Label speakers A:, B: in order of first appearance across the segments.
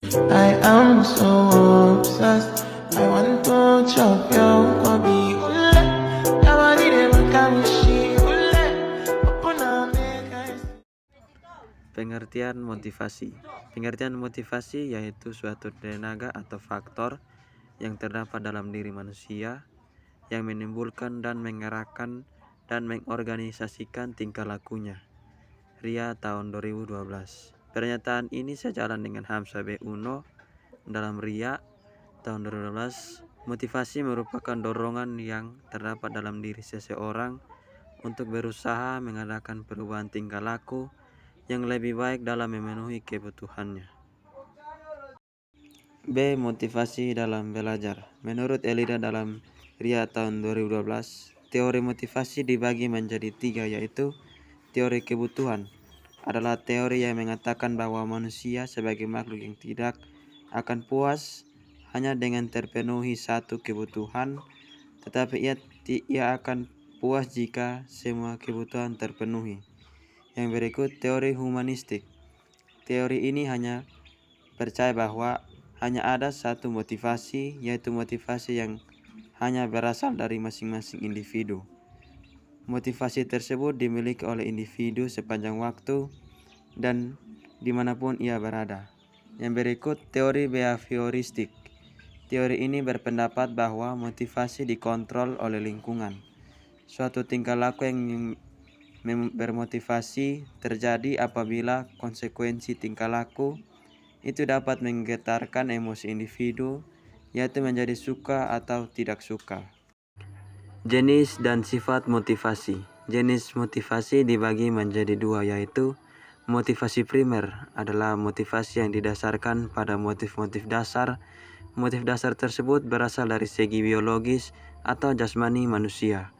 A: I am so obsessed. I want to chop your body. Ule, your body dey make me shake. Ule, open up, make I see.
B: Pengertian motivasi. Pengertian motivasi yaitu suatu tenaga atau faktor yang terdapat dalam diri manusia yang menimbulkan dan menggerakkan dan mengorganisasikan tingkah lakunya. Ria tahun 2012. Pernyataan ini sejalan dengan Hamzah B. Uno dalam Ria tahun 2012. Motivasi merupakan dorongan yang terdapat dalam diri seseorang untuk berusaha mengadakan perubahan tingkah laku yang lebih baik dalam memenuhi kebutuhannya. B. Motivasi dalam belajar. Menurut Elida dalam Ria tahun 2012, teori motivasi dibagi menjadi 3, yaitu teori kebutuhan adalah teori yang mengatakan bahwa manusia sebagai makhluk yang tidak akan puas hanya dengan terpenuhi satu kebutuhan, tetapi ia akan puas jika semua kebutuhan terpenuhi. Yang berikut teori humanistik. Teori ini hanya percaya bahwa hanya ada satu motivasi, yaitu motivasi yang hanya berasal dari masing-masing individu. Motivasi tersebut dimiliki oleh individu sepanjang waktu dan dimanapun ia berada. Yang berikut teori behavioristik. Teori ini berpendapat bahwa motivasi dikontrol oleh lingkungan. Suatu tingkah laku yang bermotivasi terjadi apabila konsekuensi tingkah laku itu dapat menggetarkan emosi individu, yaitu menjadi suka atau tidak suka. Jenis dan sifat motivasi. Jenis motivasi dibagi menjadi 2, yaitu motivasi primer adalah motivasi yang didasarkan pada motif-motif dasar. Motif dasar tersebut berasal dari segi biologis atau jasmani manusia.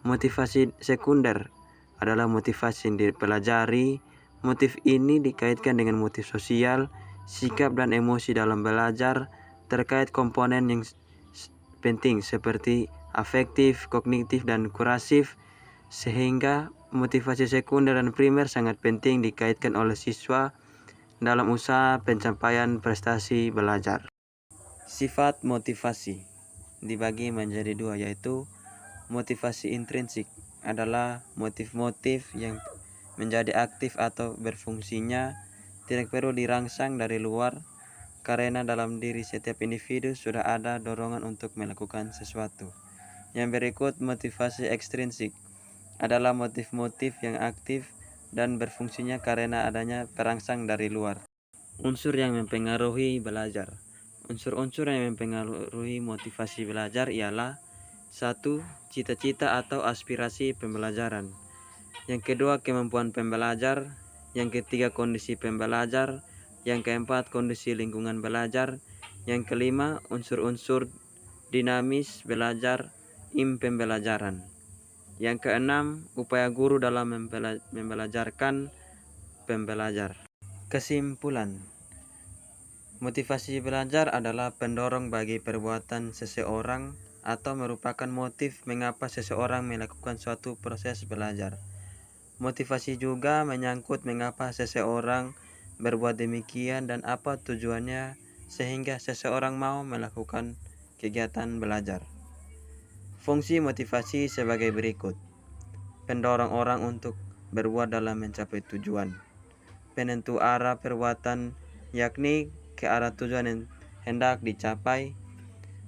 B: Motivasi sekunder adalah motivasi yang dipelajari. Motif ini dikaitkan dengan motif sosial, sikap dan emosi dalam belajar terkait komponen yang penting seperti afektif, kognitif, dan kurasif, sehingga motivasi sekunder dan primer sangat penting dikaitkan oleh siswa dalam usaha pencapaian prestasi belajar. Sifat motivasi dibagi menjadi 2, yaitu motivasi intrinsik adalah motif-motif yang menjadi aktif atau berfungsinya tidak perlu dirangsang dari luar, karena dalam diri setiap individu sudah ada dorongan untuk melakukan sesuatu. Yang berikut motivasi ekstrinsik adalah motif-motif yang aktif dan berfungsinya karena adanya perangsang dari luar. Unsur yang mempengaruhi belajar. Unsur-unsur yang mempengaruhi motivasi belajar ialah 1. Cita-cita atau aspirasi pembelajaran. Yang kedua, kemampuan pembelajar. Yang ketiga, kondisi pembelajar. Yang keempat, kondisi lingkungan belajar. Yang kelima, unsur-unsur dinamis belajar, pembelajaran. Yang keenam, upaya guru dalam membelajarkan pembelajar. Kesimpulan, motivasi belajar adalah pendorong bagi perbuatan seseorang atau merupakan motif mengapa seseorang melakukan suatu proses belajar. Motivasi juga menyangkut mengapa seseorang berbuat demikian dan apa tujuannya sehingga seseorang mau melakukan kegiatan belajar. Fungsi motivasi sebagai berikut. Pendorong orang untuk berbuat dalam mencapai tujuan. Penentu arah perbuatan yakni ke arah tujuan yang hendak dicapai.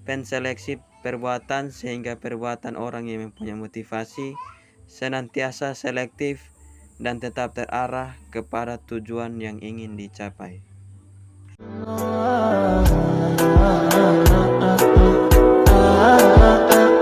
B: Penseleksi perbuatan sehingga perbuatan orang yang mempunyai motivasi senantiasa selektif dan tetap terarah kepada tujuan yang ingin dicapai.